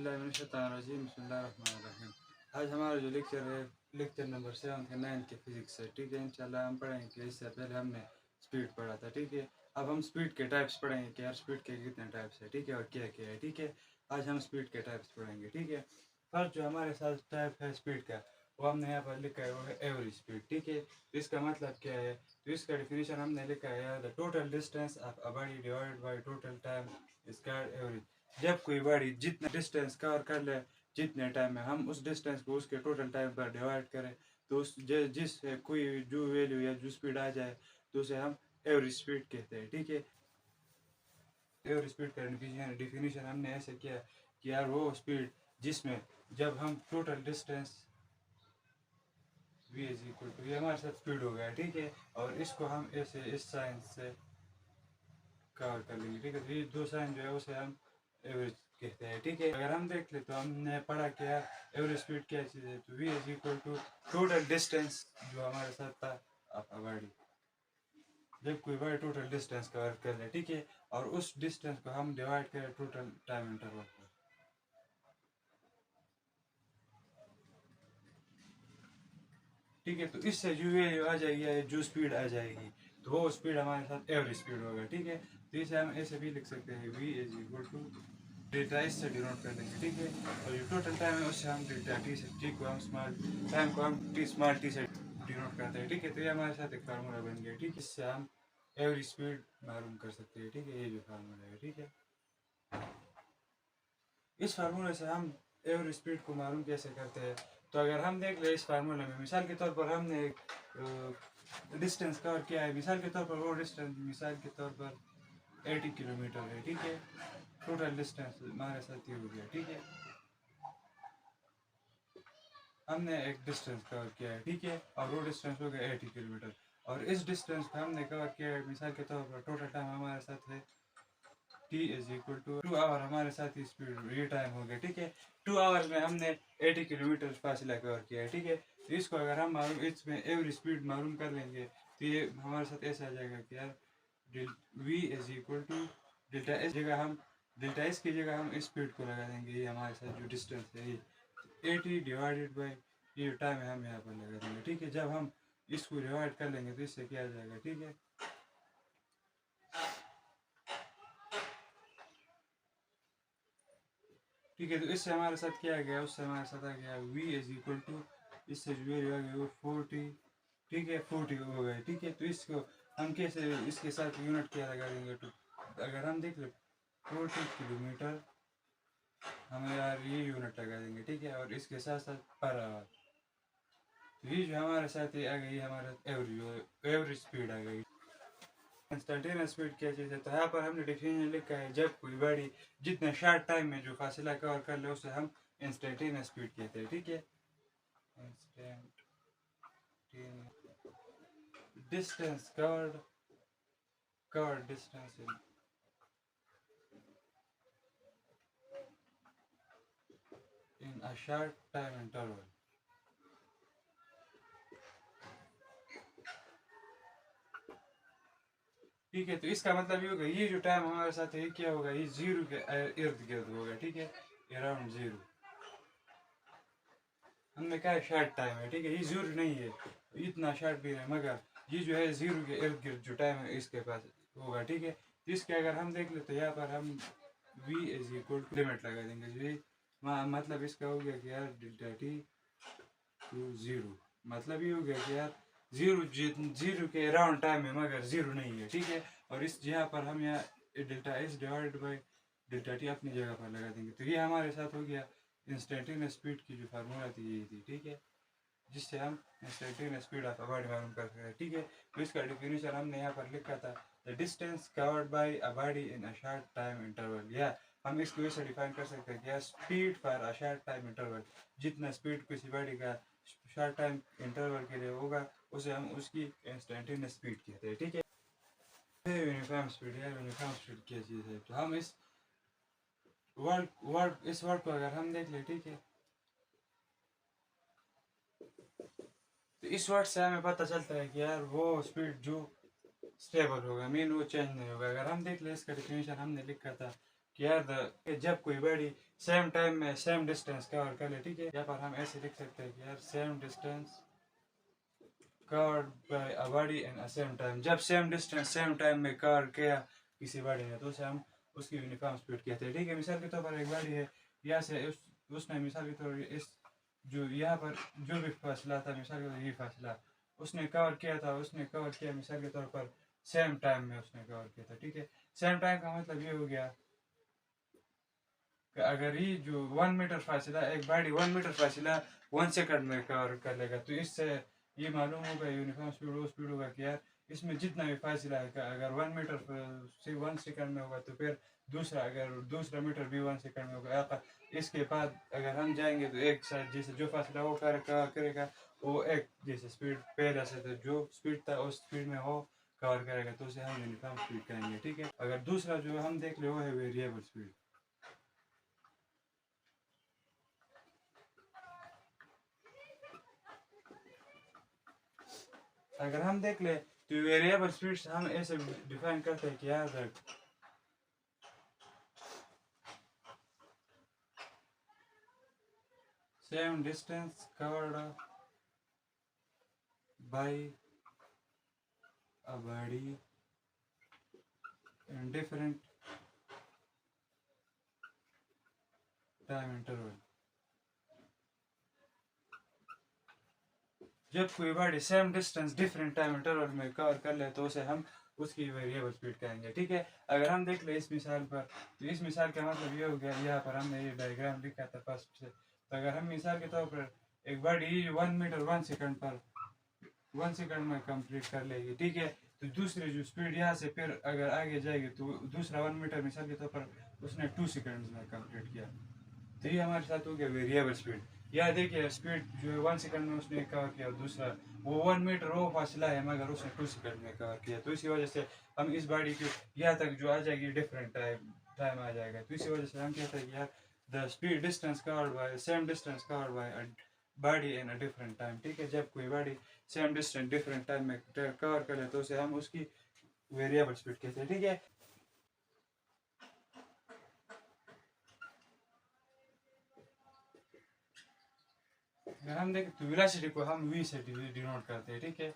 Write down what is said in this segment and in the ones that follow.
बिस्मिल्लाहिर्रहमानिर्रहीम। आज हमारा जो लेक्चर है लेक्चर नंबर 7 है 9 के फिजिक्स है। ठीक है, इंशाल्लाह हम पढ़ेंगे कि इससे पहले हमने स्पीड पढ़ा था। ठीक है, अब हम स्पीड के टाइप्स पढ़ेंगे कि यार स्पीड के कितने टाइप्स है। ठीक है, और क्या क्या है। ठीक है, आज हम स्पीड के टाइप्स पढ़ेंगे। ठीक है, फर्स्ट जो हमारे साथ टाइप है स्पीड का वो हमने यहाँ पर लिखा है, वो है एवरेज स्पीड। ठीक है, तो इसका मतलब क्या है, तो इसका डिफिनेशन हमने लिखा है यार the total distance of a body divided by total time is called average. जब कोई बॉडी जितना डिस्टेंस कवर कर ले जितने टाइम में, हम उस डिस्टेंस को उसके टोटल टाइम पर डिवाइड करें तो उस जिस कोई जो वैल्यू या जो स्पीड आ जाए तो उसे हम एवरेज स्पीड कहते हैं। ठीक है, एवरेज स्पीड का डिफिनीशन हमने ऐसे किया कि यार वो स्पीड जिसमें जब हम total distance v is equal to, ये हमारे साथ स्पीड हो गया। ठीक है, और इसको हम ऐसे इस साइन से कवर कर लेंगे। ठीक है, तो ये दो साइन जो है उसे हम एवरेज कहते हैं। ठीक है, अगर हम देख ले तो हमने पढ़ा क्या एवरेज स्पीड क्या चीज़ है, तो v is equal to total distance जो हमारे साथ था ऑफ अ बॉडी, जब कोई बॉडी टोटल डिस्टेंस कवर कर ले। ठीक है, और उस डिस्टेंस को हम डिवाइड करें टोटल टाइम इंटरवल पर। ठीक है, तो इससे जो वैल्यू आ जाएगी या जो स्पीड आ जाएगी तो वो स्पीड हमारे साथ एवरेज स्पीड होगा। ठीक है, तो इसे हम ऐसे भी लिख सकते हैं v is equal to delta S से डिनोट कर देंगे। ठीक है, और जो टोटल टाइम है उससे हम डेल्टा टी से, टी को हम स्मॉल टाइम को हम टी स्मॉल टी से डिनोट करते हैं। ठीक है, तो ये हमारे साथ एक फार्मूला बन गया। ठीक है, इससे हम एवरेज स्पीड मालूम कर सकते हैं। ठीक है, ये जो फार्मूला है। ठीक है, इस फार्मूले से हम एवरेज स्पीड को मालूम कैसे करते हैं, तो अगर हम देख ले इस फार्मूले में मिसाल के तौर पर हमने एक डिस्टेंस कवर किया है। मिसाल के तौर पर वो डिस्टेंस मिसाल के तौर पर 80 किलोमीटर है। ठीक है, टोटल डिस्टेंस हमारे साथ ये हो गया। ठीक है, हमने एक डिस्टेंस कवर किया है। ठीक है, और वो डिस्टेंस हो गया 80 किलोमीटर, और इस डिस्टेंस को हमने कवर किया है। मिसाल के तौर पर टोटल टाइम हमारे साथ है t is equal to 2 hour, हमारे साथ ही स्पीड ये टाइम हो गया। ठीक है, 2 आवर्स में हमने 80 किलोमीटर फासला कवर किया है। ठीक है, तो इसको अगर हम मालूम इसमें एवरेज स्पीड मालूम कर लेंगे तो ये हमारे साथ ऐसा आ जाएगा कि यार v is equal to delta S जगह हम डेल्टा एस की जगह हम इस स्पीड को लगा देंगे। ये हमारे साथ जो डिस्टेंस है ये 80 डिवाइडेड बाई ये टाइम है, हम यहाँ पर लगा देंगे। ठीक है, जब हम इसको डिवाइड कर लेंगे तो इससे क्या आ जाएगा। ठीक है, ठीक है, तो इससे हमारे साथ क्या आ गया, उससे हमारे साथ आ गया v इज इक्वल टू, इससे जो वैल्यू आ गई वो 40। ठीक है, 40 हो गए। ठीक है, तो इसको हम कैसे इसके साथ यूनिट क्या लगा देंगे, तो अगर हम देख ले 40 किलोमीटर हम यार ये यूनिट लगा देंगे। ठीक है, और इसके साथ साथ पर आवर, तो ये जो हमारे साथ ये आ गई हमारा एवरेज स्पीड आ गई। इंस्टेंटेनियस स्पीड क्या चीज़ है, तो यहाँ पर हमने डिफिनेशन लिखा है जब कोई बॉडी जितने शॉर्ट टाइम में जो फासला कवर कर ले उसे हम इंस्टेंटेनियस स्पीड कहते हैं। ठीक है, distance covered distance in a short time interval. ठीक है, तो इसका मतलब ये होगा ये जो टाइम हमारे साथ है क्या होगा, ये जीरो के इर्द गिर्द होगा। ठीक है, अराउंड जीरो। हमने कहा शॉर्ट टाइम है। ठीक है, ये जीरो नहीं है, इतना शॉर्ट भी है, मगर ये जो है जीरो के इर्द गिर्द जो टाइम है इसके पास होगा। ठीक है, तो इसके अगर हम देख लेते तो यहाँ पर हम v is equal to limit लगा देंगे। जो मतलब इसका हो गया कि यार डेल्टा टी टू जीरो, मतलब ये हो गया कि यार जीरो के अराउंड टाइम है मगर जीरो नहीं है। ठीक है, और इस यहाँ पर हम यहाँ delta S divide by delta T अपनी जगह पर लगा देंगे। तो ये हमारे साथ हो गया इंस्टेंटेनियस स्पीड की जो फार्मूला थी यही थी। ठीक है, जिससे हम instantaneous speed of a body मालूम कर सकते हैं। ठीक है, तो इसका डिफिनेशन हमने यहाँ पर लिखा था the distance covered by a body in a short time interval, या हम इसको ऐसे डिफाइन कर सकते हैं कि speed for a short time interval, जितना स्पीड किसी बॉडी का शॉर्ट टाइम इंटरवल के लिए होगा उसे हम उसकी इंस्टेंटेनियस स्पीड कहते हैं। ठीक है, यूनिफॉर्म स्पीड है। यूनिफॉर्म स्पीड क्या चीज़ है, तो हम इस वर्ड को अगर हम देख ले, ठीक है, तो इस वर्ड से हमें पता चलता है कि यार वो स्पीड जो स्टेबल होगा, मीन वो चेंज नहीं होगा। अगर हम देख ले इसका डिफिनेशन हमने लिखा था कि यार जब कोई बॉडी सेम टाइम में सेम डिस्टेंस कवर कर ले, ठीक है। यहाँ पर हम ऐसे लिख सकते हैं कि यार same distance covered by a body in a same time. जब सेम डिस्टेंस सेम टाइम में कवर किया किसी बॉडी ने तो उसे हम उसकी यूनिफॉर्म स्पीड कहते हैं, ठीक है। मिसाल के तौर पर एक बॉडी है, यहाँ से उसने मिसाल के तौर पर इस जो यहाँ पर जो भी फासला था, मिसाल के तौर पर ये फासला उसने कवर किया था, उसने कवर किया मिसाल के तौर पर सेम टाइम में उसने कवर किया था, ठीक है। सेम टाइम का मतलब ये हो गया कि अगर ये जो 1 मीटर फासला एक बॉडी 1 मीटर फासला 1 सेकंड में कवर कर लेगा तो इससे ये मालूम होगा यूनिफॉर्म स्पीड वो स्पीड होगा कि यार इसमें जितना भी फासला है अगर 1 मीटर से 1 सेकंड में होगा तो फिर दूसरा अगर दूसरा मीटर भी 1 सेकंड में होगा। इसके बाद अगर हम जाएंगे तो एक साथ जैसे जो फासला वो करेगा वो एक जैसे स्पीड पहले से तो जो स्पीड था उस स्पीड में वो कवर करेगा तो उसे हम यूनिफॉर्म स्पीड कहेंगे, ठीक है। अगर दूसरा जो हम देख ले वो है वेरिएबल स्पीड। अगर हम देख ले तो वेरिएबल स्पीड हम ऐसे डिफाइन करते हैं कि यार same distance covered by a body in different time interval. जब कोई body same distance different time interval में कवर कर ले तो उसे हम उसकी वेरिएबल स्पीड कहेंगे, ठीक है। अगर हम देख ले इस मिसाल पर तो इस मिसाल का मतलब ये हो गया, यहाँ पर हमने ये डायग्राम लिखा था फर्स्ट से। तो अगर हम मिसाल के तौर पर एक बॉडी 1 मीटर 1 सेकंड पर 1 सेकंड में कंप्लीट कर लेगी, ठीक है। तो दूसरी जो स्पीड यहाँ से फिर अगर आगे जाएगी तो दूसरा 1 मीटर मिसाल के तौर पर उसने 2 सेकंड में कंप्लीट किया तो ये हमारे साथ हो गया वेरिएबल स्पीड। यह देखिए स्पीड जो है 1 सेकंड में उसने कवर किया, दूसरा वो 1 मीटर वो फासला है मगर उसने 2 सेकंड में कवर किया। तो इसी वजह से हम इस बॉडी की यहाँ तक जो आ जाएगी डिफरेंट टाइम आ जाएगा। तो इसी वजह से हम कहते हैं कि यार the speed distance covered by same distance covered by body in a different time, ठीक है। जब कोई body same distance different time में कवर करे तो उसे हम उसकी वेरिएबल स्पीड कहते हैं, ठीक है। अगर हम देखें तो वेलोसिटी को हम v से डिनोट करते हैं, ठीक है।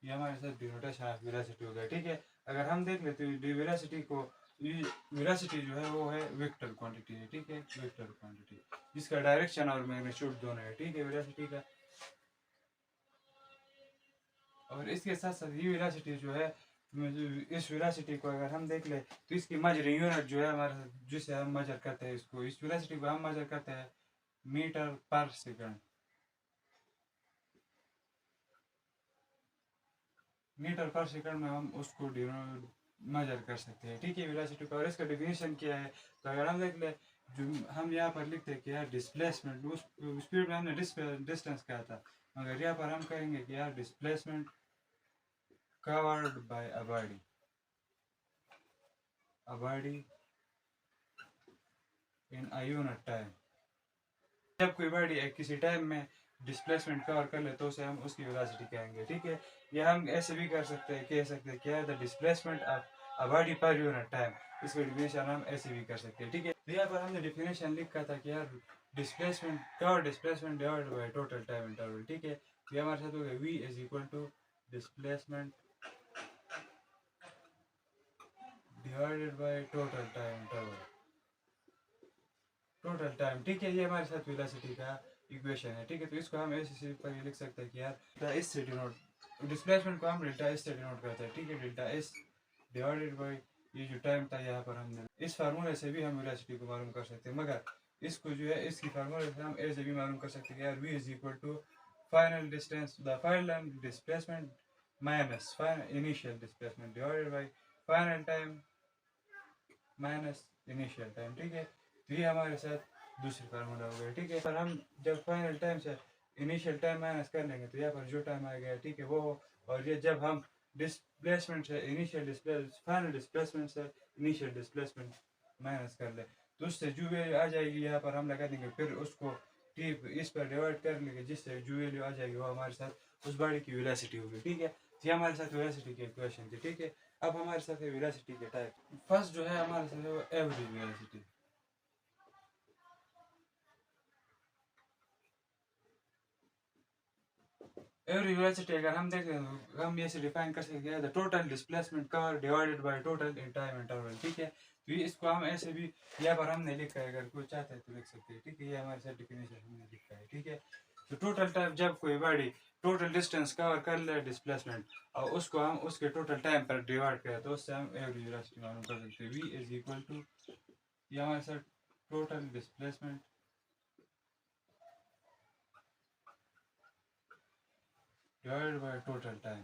ये हमारे साथ डिनोटेशन ऑफ वेलोसिटी हो गया, ठीक है। अगर हम देख लेते हैं वेलोसिटी को, वेलोसिटी जो है वो है वेक्टर क्वांटिटी है, ठीक है। वेक्टर क्वांटिटी जिसका डायरेक्शन और मैग्नीट्यूड दोनों है, ठीक है, वेलोसिटी का। और इसके साथ साथ ये वेलोसिटी जो है इस वेलोसिटी को अगर हम देख ले तो इसकी मेजरिंग यूनिट जो है हमारे जिसे हम मेजर करते हैं इसको इस वेलोसिटी को हम मेजर करते हैं मीटर पर सेकंड। मीटर पर सेकंड में हम उसको मेजर कर सकते हैं, ठीक है, वेलोसिटी को। और इसका डिफिनेशन क्या है तो अगर हम देख ले जो हम यहाँ पर लिखते हैं कि यार डिस्प्लेसमेंट उस स्पीड में हमने डिस्टेंस कहा था मगर यहाँ पर हम कहेंगे कि यार displacement covered by a body in a unit time. जब कोई बॉडी किसी टाइम में डिस्प्लेसमेंट कवर कर ले तो उसे हम उसकी वेलोसिटी कहेंगे, ठीक है। या हम ऐसे भी कर सकते हैं कह सकते हैं क्या है the displacement of a body per unit time. इसको डिफिनेशन हम ऐसे भी कर सकते हैं, ठीक है। तो यहाँ पर हमने डिफिनेशन लिखा था कि यार displacement cover displacement divided by total time interval, ठीक है। तो हमारे साथ हो गया v is equal to displacement divided by total time interval, total time, ठीक है। ये हमारे साथ वेलोसिटी का इक्वेशन है, ठीक है। तो इसको हम ऐसे पर ये लिख सकते हैं कि यार डेल्टा एस से डिनोट डिस्प्लेसमेंट को हम डेल्टा एस से डिनोट करते हैं, ठीक है। डेल्टा एस डिवाइडेड बाय ये जो टाइम था यहाँ पर हमने इस फार्मूले से भी हम वेलोसिटी को मालूम कर सकते हैं मगर इसको जो है इसकी फार्मूले से हम ऐसे भी मालूम कर सकते हैं कि यार v is equal to final distance the final displacement minus final initial displacement divided by final time minus initial time, ठीक है। तो ये हमारे साथ दूसरी फार्मूला हो गया, ठीक है। पर हम जब फाइनल टाइम से इनिशियल टाइम माइनस कर लेंगे तो यहाँ पर जो टाइम आ गया, ठीक है, वो हो। और ये जब हम डिस्प्लेसमेंट से इनिशियल फाइनल डिस्प्लेसमेंट से इनिशियल डिस्प्लेसमेंट माइनस कर ले तो उससे जो वैल्यू आ जाएगी यहाँ पर हम लगा देंगे, फिर उसको टीप इस पर डिवाइड कर लेंगे जिससे जो वैल्यू आ जाएगी वो हमारे साथ उस बॉडी की वेलोसिटी होगी, ठीक है। ये हमारे साथ वेलोसिटी की इक्वेशन थी, ठीक है। अब हमारे साथ है वेलोसिटी के टाइप। फर्स्ट जो है हमारे साथ है वो एवरेज वेलोसिटी। एवरी वेलोसिटी अगर हम देखें तो हम ऐसे डिफाइन कर सकते हैं the total displacement cover divided by total in time interval, ठीक है। तो ये इसको हम ऐसे भी यहाँ पर हमने लिखा है, अगर कोई चाहता है तो लिख सकते हैं, ठीक है। ये हमारे साथ डिफिनेशन हमने लिखा है, ठीक है। तो टोटल टाइम जब कोई बॉडी टोटल डिस्टेंस कवर कर ले डिस्प्लेसमेंट और उसको हम उसके टोटल टाइम पर डिवाइड करें तो उससे हम एवरी वेलोसिटी मालूम कर सकते हैं। वी इज इक्वल टू, ये हमारे साथ total displacement divided by total time,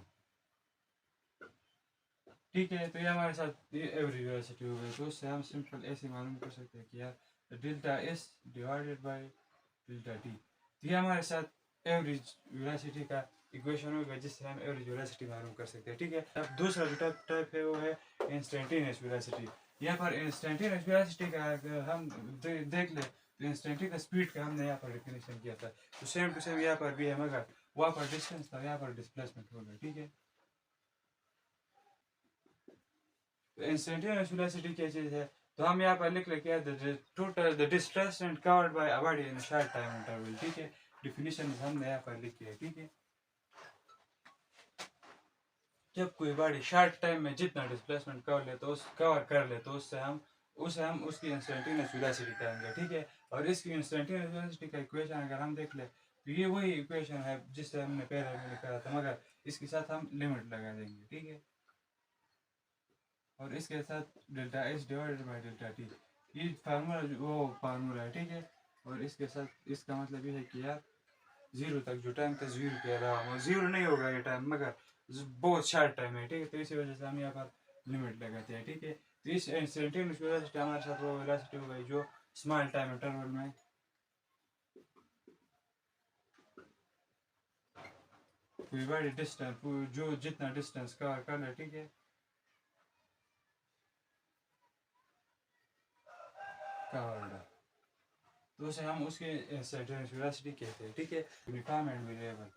ठीक है। तो ये हमारे साथ एवरी वेलोसिटी हो गई। तो उससे हम सिंपल ऐसे मालूम कर सकते हैं कि यार delta S divided by delta T. तो ये हमारे साथ एवरेज वेलोसिटी का इक्वेशन होगा जिससे हम एवरेज वेलोसिटी मालूम कर सकते हैं, ठीक है। अब दूसरा जो टाइप है वो है इंस्टेंटेनियस वेलोसिटी। यहाँ पर इंस्टेंटेनियस वेलोसिटी का अगर हम देख ले तो इंस्टेंटेनियस स्पीड का हमने यहाँ पर डिफिनेशन किया था। तो सेम टू सेम यहाँ पर भी है, मगर वहाँ पर डिस्टेंस था, यहाँ पर डिस्प्लेसमेंट होगा, ठीक है। इंस्टेंटेनियस वेलोसिटी क्या चीज है, तो हम यहाँ पर लिख लेके total the displacement covered by a body in short time interval, ठीक है। डिफिनेशन हमने यहाँ पर लिखी है, ठीक है। जब कोई बॉडी शॉर्ट टाइम में जितना डिस्प्लेसमेंट कवर कर ले तो उससे हम उसकी इंस्टेंटेनियस वेलोसिटी कहेंगे, ठीक है। और इसकी इंस्टेंटेनियस वेलोसिटी का इक्वेशन अगर हम देख ले तो ये वही इक्वेशन है जिससे हमने पहले में लिखा था, मगर इसके साथ हम लिमिट लगा देंगे, ठीक है। और इसके साथ delta H divided by delta T, ये फार्मूला वो फार्मूला है, ठीक है। और इसके साथ इसका मतलब ये है कि यार जीरो तक जो टाइम था जीरो के अलावा जीरो नहीं होगा ये टाइम, मगर बहुत शार्ट टाइम है, ठीक है। तो इसी वजह से हम यहाँ पर लिमिट लगाते हैं, ठीक है। तो इस इंस्टेंटेनियस वेलोसिटी हमारे साथ वो वेलोसिटी हो गई जो स्मॉल टाइम इंटरवल में कोई बड़ी डिस्टेंस जो जितना डिस्टेंस कवर कर ले, ठीक है, कवर्ड, तो उसे हम उसके इंस्टेंटेनियस वेलोसिटी कहते हैं, ठीक है। यूनिफॉर्म एंड वेरिएबल,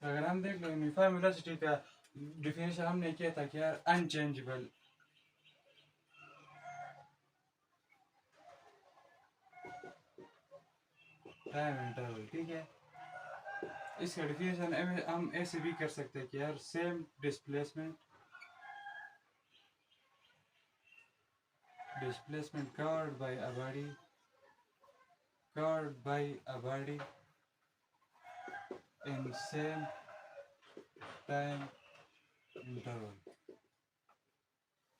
अगर हम देख लें यूनिफॉर्म वेलोसिटी का डिफिनेशन हमने किया था कि यार अनचेंजेबल टाइम इंटरवल, ठीक है। इसका डिफिनेशन हम ऐसे भी कर सकते हैं कि यार same displacement covered by a body in same time interval।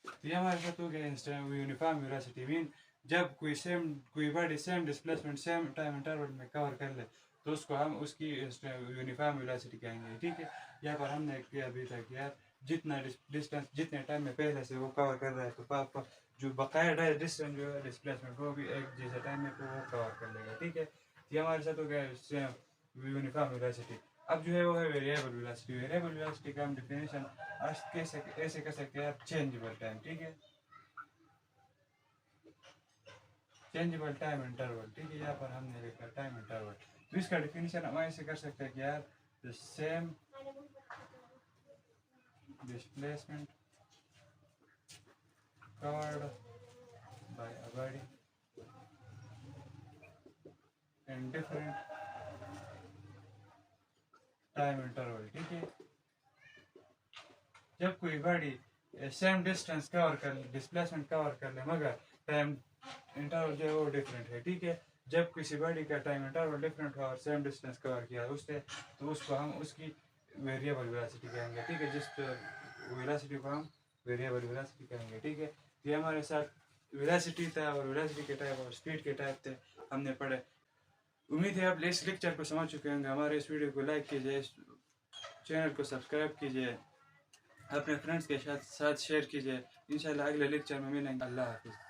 तो ये हमारे साथ हो गया यूनिफॉर्म वेलोसिटी मीन जब कोई body same displacement same time interval में कवर कर ले तो उसको हम उसकी यूनिफॉर्म वेलोसिटी कहेंगे, ठीक है। यहाँ पर हमने किया अभी तक यार जितना डिस्टेंस जितने टाइम में पहले से वो कवर कर रहा है तो जो बकाया डिस्टेंस जो है डिस्प्लेसमेंट वो भी एक जैसे टाइम में तो वो कवर कर लेगा, ठीक है। ये हमारे साथ हो गया यूनिफॉर्म वेलोसिटी। अब जो है वो है वेरिएबल वेलोसिटी। वेरिएबल वेलोसिटी का हम डिफिनेशन कैसे ऐसे कर सकते हैं चेंजेबल टाइम, ठीक है, चेंजेबल टाइम इंटरवल, ठीक है। यहाँ पर हमने लिखा टाइम इंटरवल। तो इसका डिफिनेशन हम ऐसे कर सकते हैं कि यार the same displacement covered by a body in different time interval, ठीक है। जब कोई बॉडी सेम डिस्टेंस कवर कर ले डिस्प्लेसमेंट कवर कर ले मगर टाइम इंटरवल जो है वो डिफरेंट है, ठीक है। जब किसी बॉडी का टाइम इंटरवल डिफरेंट हो और सेम डिस्टेंस कवर किया उससे तो उसको हम उसकी वेरिएबल वेलोसिटी कहेंगे, ठीक है। जिस वेलोसिटी को हम वेरिएबल वेलोसिटी कहेंगे, ठीक है। ये हमारे साथ वेलोसिटी था और वेलोसिटी के टाइप और स्पीड के टाइप थे हमने पढ़े। उम्मीद है आप इस लेक्चर को समझ चुके होंगे। हमारे इस वीडियो को लाइक कीजिए, चैनल को सब्सक्राइब कीजिए, अपने फ्रेंड्स के साथ शेयर कीजिए। इंशाल्लाह अगले लेक्चर में मिलेंगे। अल्लाह हाफिज़।